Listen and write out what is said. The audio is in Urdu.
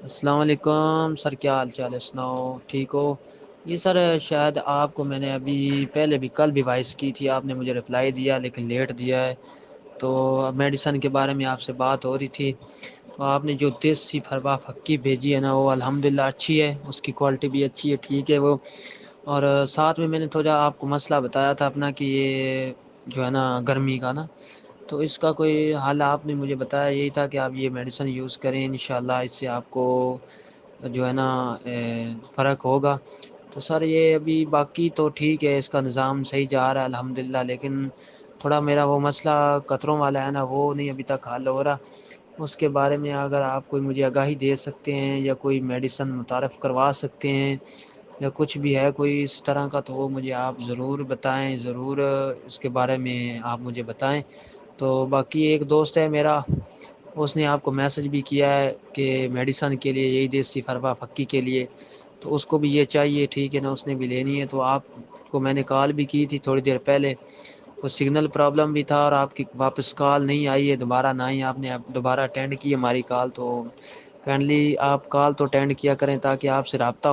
السلام علیکم سر، کیا حال چال ہے؟ سناؤ، ٹھیک ہو؟ یہ سر شاید آپ کو میں نے ابھی پہلے بھی کل بھی وائس کی تھی، آپ نے مجھے رپلائی دیا لیکن لیٹ دیا ہے۔ تو میڈیسن کے بارے میں آپ سے بات ہو رہی تھی، تو آپ نے جو دیسی پھربا پھکی بھیجی ہے نا، وہ الحمدللہ اچھی ہے، اس کی کوالٹی بھی اچھی ہے، ٹھیک ہے وہ۔ اور ساتھ میں نے تھوڑا آپ کو مسئلہ بتایا تھا اپنا کہ یہ جو ہے نا گرمی کا نا، تو اس کا کوئی حل آپ نے مجھے بتایا یہی تھا کہ آپ یہ میڈیسن یوز کریں، انشاءاللہ اس سے آپ کو جو ہے نا فرق ہوگا۔ تو سر یہ ابھی باقی تو ٹھیک ہے، اس کا نظام صحیح جا رہا ہے الحمدللہ، لیکن تھوڑا میرا وہ مسئلہ قطروں والا ہے نا، وہ نہیں ابھی تک حل ہو رہا۔ اس کے بارے میں اگر آپ کوئی مجھے آگاہی دے سکتے ہیں یا کوئی میڈیسن متعارف کروا سکتے ہیں یا کچھ بھی ہے کوئی اس طرح کا، تو وہ مجھے آپ ضرور بتائیں، ضرور اس کے بارے میں آپ مجھے بتائیں۔ تو باقی ایک دوست ہے میرا، اس نے آپ کو میسج بھی کیا ہے کہ میڈیسن کے لیے یہی دیسی پھربا پھکی کے لیے، تو اس کو بھی یہ چاہیے، ٹھیک ہے نا، اس نے بھی لینی ہے۔ تو آپ کو میں نے کال بھی کی تھی تھوڑی دیر پہلے، وہ سگنل پرابلم بھی تھا اور آپ کی واپس کال نہیں آئی ہے دوبارہ، نہ ہی آپ نے دوبارہ اٹینڈ کی ہماری کال۔ تو کائنڈلی آپ کال تو اٹینڈ کیا کریں تاکہ آپ سے رابطہ